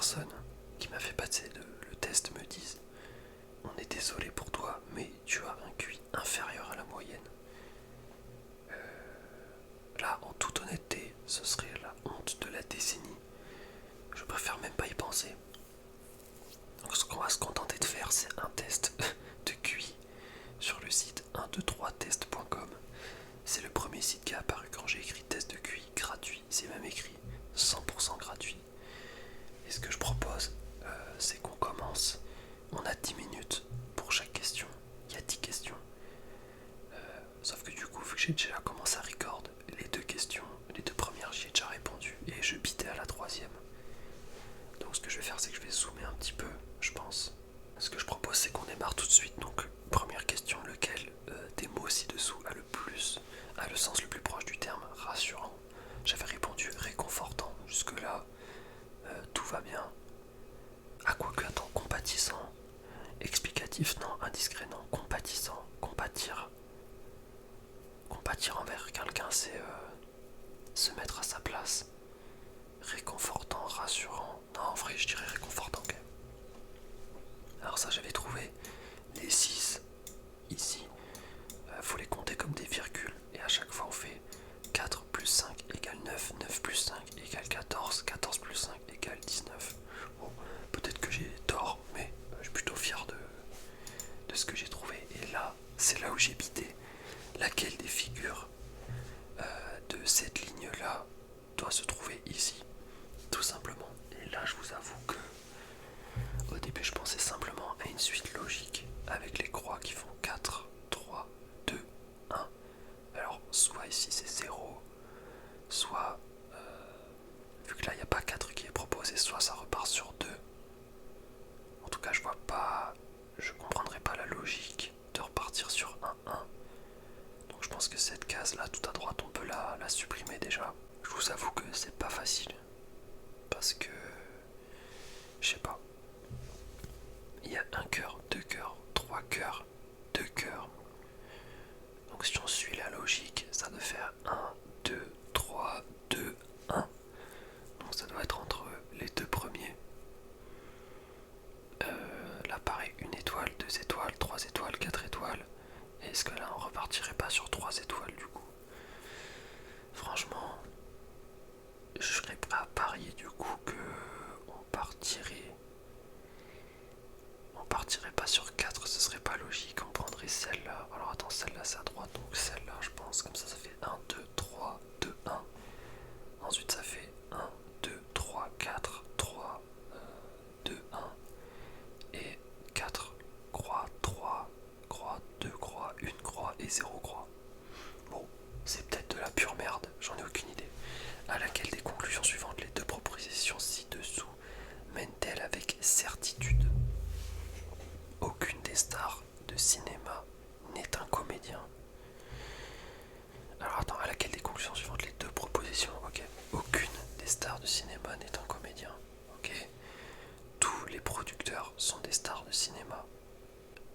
personne qui m'a fait passer le test me dise: on est désolé pour toi, mais tu as un QI inférieur à la moyenne. Là, en toute honnêteté, ce serait la honte de la décennie. Je préfère même pas y penser. Donc ce qu'on va se contenter de faire, c'est un test de QI sur le site 123test.com. C'est le premier site qui est apparu quand j'ai écrit test de QI gratuit. C'est même écrit 100% gratuit. Et ce que je propose, c'est qu'on commence. On a 10 minutes pour chaque question. Il y a 10 questions. Sauf que du coup, vu que j'ai déjà commencé à record, les deux questions, les deux premières, j'y ai déjà répondu. Et je bitais à la troisième. Donc ce que je vais faire, c'est que je vais zoomer un petit peu, je pense. Ce que je propose, c'est qu'on démarre tout de suite. Donc première question, lequel des mots ci-dessous a le sens le plus proche du terme rassurant? J'avais répondu réconfortant. Jusque-là, tout va bien. Ah, quoique, attends, compatissant. Explicatif, non. Indiscret, non. Compatissant. Compatir. Compatir envers quelqu'un, c'est se mettre à sa place. Réconfortant, rassurant. Non, en vrai, je dirais réconfortant quand même. Alors ça, j'avais trouvé les 6 ici. Faut les compter comme des virgules. Et à chaque fois, on fait 4 plus 5 égale 9, 9 plus 5 égale 14, 14 plus 5 égale 19. Bon, peut-être que j'ai tort, mais je suis plutôt fier de ce que j'ai trouvé. Et là, c'est là où j'ai bité. Laquelle des figures de cette ligne-là doit se trouver ici, tout simplement. Et là, je vous avoue que au début, je pensais simplement à une suite logique avec les croix qui font 4, 3, 2, 1. Alors, soit ici c'est 0, soit, vu que là il n'y a pas 4 qui est proposé, soit ça repart sur 2. En tout cas, je comprendrai pas la logique de repartir sur 1, 1. Donc je pense que cette case là, tout à droite, on peut la supprimer déjà. Je vous avoue que c'est pas facile, parce que, je sais pas, il y a un cœur, deux cœurs, trois cœurs, deux cœurs. Donc si on suit la logique, ça doit faire 1, 2, 3, 2, 1. Donc ça doit être entre les deux premiers. Là pareil, une étoile, deux étoiles, trois étoiles, quatre étoiles. Est-ce que là on repartirait pas sur 3 étoiles du coup? Franchement, je serais prêt à parier du coup que on partirait pas sur 4, ce serait pas logique, on prendrait celle-là. Alors attends, celle-là c'est à droite, donc celle-là je pense, comme ça fait 1, 2, 3, 2, 1. Ensuite ça fait 1, 2, 3, 4, 3, 2, 1. Et 4 croix, 3 croix, 2 croix, 1 croix et 0 croix. Bon, c'est peut-être de la pure merde, j'en ai aucune idée. À laquelle des conclusions suivantes les deux propositions ci-dessous mènent-elles avec certitude? Aucune des stars de cinéma n'est un comédien. Alors attends, à laquelle des conclusions suivantes les deux propositions? Ok. Aucune des stars de cinéma n'est un comédien. Ok. Tous les producteurs sont des stars de cinéma.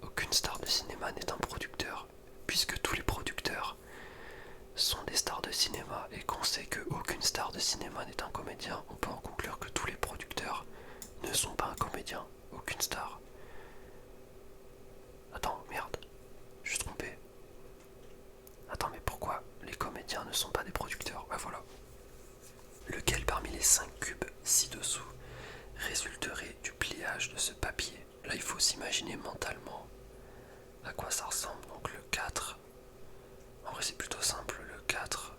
Aucune star de cinéma n'est un producteur, puisque tous les producteurs sont des stars de cinéma, et qu'on sait qu'aucune star de cinéma n'est un comédien, on peut en conclure que tous les producteurs ne sont pas un comédien. Aucune star. Attends, merde, je suis trompé. Attends, mais pourquoi les comédiens ne sont pas des producteurs? Ouais, voilà. Lequel parmi les 5 cubes ci-dessous résulterait du pliage de ce papier? Là, il faut s'imaginer mentalement à quoi ça ressemble. Donc le 4, en vrai c'est plutôt simple, le 4.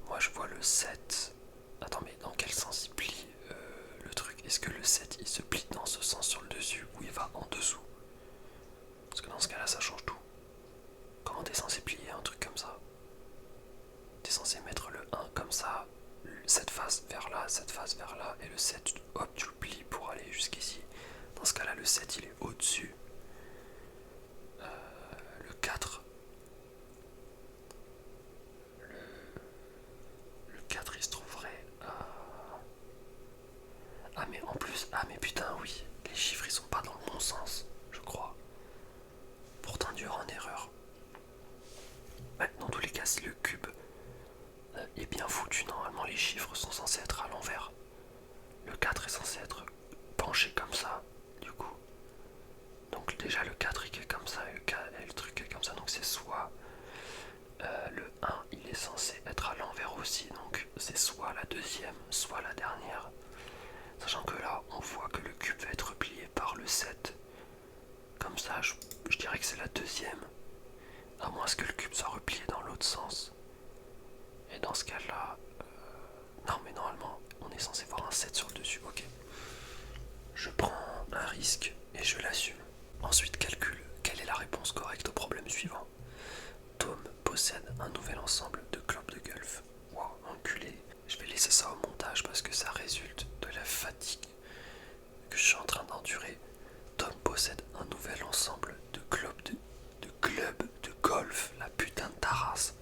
Moi je vois le 7. Attends, mais dans quel sens il plie le truc? Est-ce que le 7 il se plie dans ce sens sur le dessus ou il va en dessous? Parce que dans ce cas-là ça change tout. Comment t'es censé plier un truc comme ça? T'es censé mettre le 1 comme ça, cette face vers là, cette face vers là, et le 7, hop, tu le plies pour aller jusqu'ici. Dans ce cas-là, le 7 il est au-dessus. Le 4. Le 4 il se trouverait à... Ah mais en plus, ah mais putain oui, les chiffres ils sont pas dans le bon sens, je crois. Pourtant dur en erreur. Ouais, dans tous les cas, si le cube est bien foutu, normalement les chiffres sont censés être à l'envers. Le 4 est censé je dirais que c'est la deuxième. À moins que le cube soit replié dans l'autre sens. Et dans ce cas-là... non mais normalement, on est censé voir un 7 sur le dessus. Ok. Je prends un risque et je l'assume. Ensuite, calcule quelle est la réponse correcte au problème suivant. Tom possède un nouvel ensemble de clubs de golf. Wow, enculé. Je vais laisser ça au montage parce que ça résulte de la fatigue que je suis en train d'endurer. Tom possède un nouvel ensemble de clubs de golf, la putain de Taras.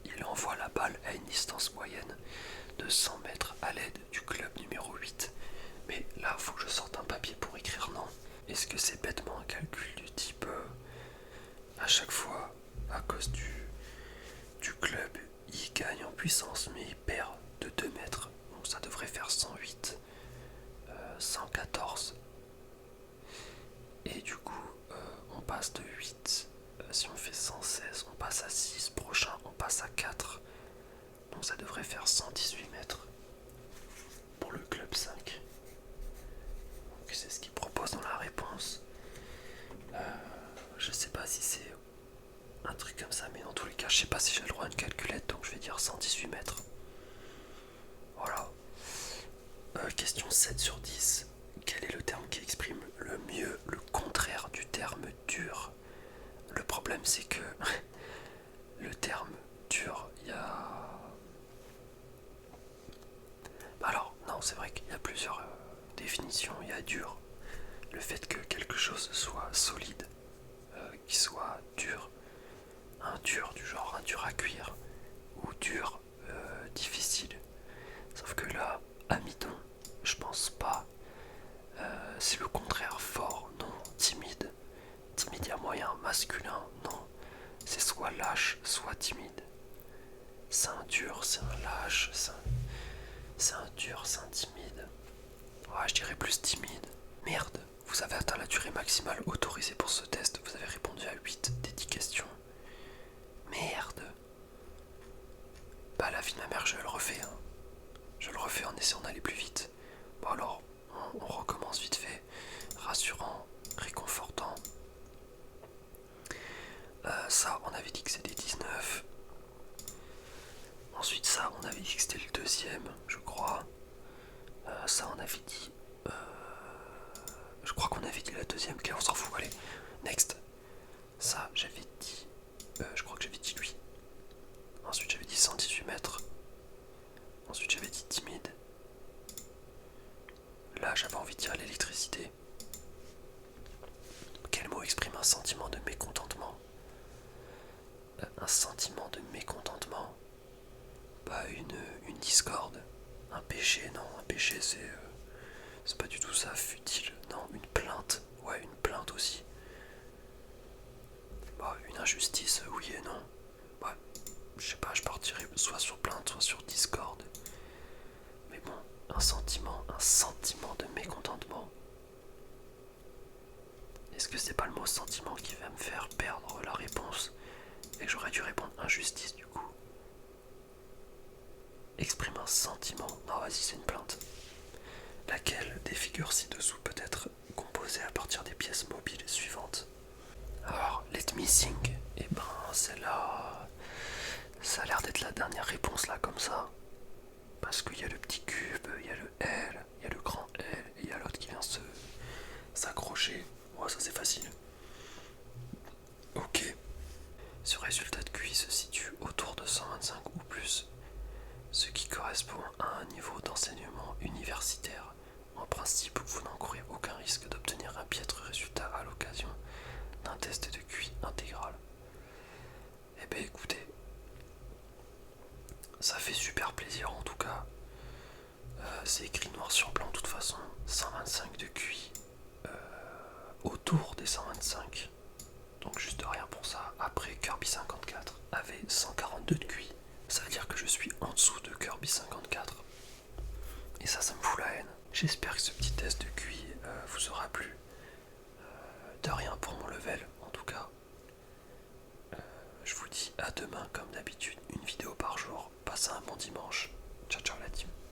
Il envoie la balle à une distance moyenne de 100 mètres à l'aide du club numéro 8. Mais là, faut que je sorte un papier pour écrire non. Est-ce que c'est bêtement un calcul du type à chaque fois, à cause du club, il gagne en puissance, mais il perd de 2 mètres. Donc ça devrait faire 108, 114. Et du coup, on passe de 8. Si on fait 116, on passe à 6. Prochain, on passe à 4. Donc ça devrait faire 118 mètres pour le club 5. Donc c'est ce qu'il propose dans la réponse. Je sais pas si c'est un truc comme ça, mais dans tous les cas, je sais pas si j'ai le droit à une calculette, donc je vais dire 118 mètres. Voilà. Question 7 sur 10. Quel est le terme qui exprime le mieux le contraire du terme dur? Le problème, c'est que le terme dur, il y a... Alors, non, c'est vrai qu'il y a plusieurs définitions. Il y a dur. Le fait que quelque chose soit solide, qu'il soit dur. Un dur du genre un dur à cuire. Ou dur, difficile. Sauf que là, amidon, je pense pas. C'est le contraire, fort, non. Timide. Timide, il y a moyen. Masculin, non. C'est soit lâche, soit timide. C'est un dur, c'est un lâche, c'est un dur, c'est un timide. Ouais, je dirais plus timide. Merde, vous avez atteint la durée maximale autorisée pour ce test. Vous avez répondu à 8 des 10 questions. Merde. Bah la vie de ma mère, je le refais. Hein. Je le refais en essayant d'aller plus vite. Bon alors, on recommence vite fait. Rassurant, réconfortant. Ça, on avait dit que c'était 19. Ensuite, ça, on avait dit que c'était le deuxième, je crois. Ça, on avait dit... je crois qu'on avait dit la deuxième, ok, on s'en fout, allez. Next. Ça, j'avais dit... je crois que j'avais dit lui. Ensuite, j'avais dit 118 mètres. Ensuite, j'avais dit timide. Là, j'avais envie de dire l'électricité. Quel mot exprime un sentiment de mécontentement? Un sentiment de mécontentement. Bah, une discorde. Un péché, non, un péché c'est pas du tout ça, futile. Non, une plainte. Ouais, une plainte aussi. Bah, une injustice, oui et non. Ouais, je sais pas, je partirais soit sur plainte, soit sur discorde. Mais bon, un sentiment de mécontentement. Est-ce que c'est pas le mot sentiment qui va me faire perdre la réponse et que j'aurais dû répondre injustice du coup? Exprime un sentiment. Non, vas-y, c'est une plainte. Laquelle des figures ci-dessous peut être composée à partir des pièces mobiles suivantes? Alors, let me sing. Et ben, celle-là, ça a l'air d'être la dernière réponse là, comme ça. Parce qu'il y a le petit cube, il y a le L, il y a le grand L, et il y a l'autre qui vient s'accrocher. Ouais, ça c'est facile. Ok. Ce résultat de QI se situe autour de 125 ou plus, ce qui correspond à un niveau d'enseignement universitaire. En principe, vous n'encourez aucun risque d'obtenir un piètre résultat à l'occasion d'un test de QI intégral. Eh ben écoutez, ça fait super plaisir en tout cas. C'est écrit noir sur blanc de toute façon. 125 de QI. Autour des 125. Donc juste rien pour ça. Après, Kirby 54 avait 142 de QI. Ça veut dire que je suis en dessous de Kirby 54. Et ça me fout la haine. J'espère que ce petit test de QI vous aura plu. De rien pour mon level, en tout cas. Je vous dis à demain, comme d'habitude, une vidéo par jour. Passez un bon dimanche.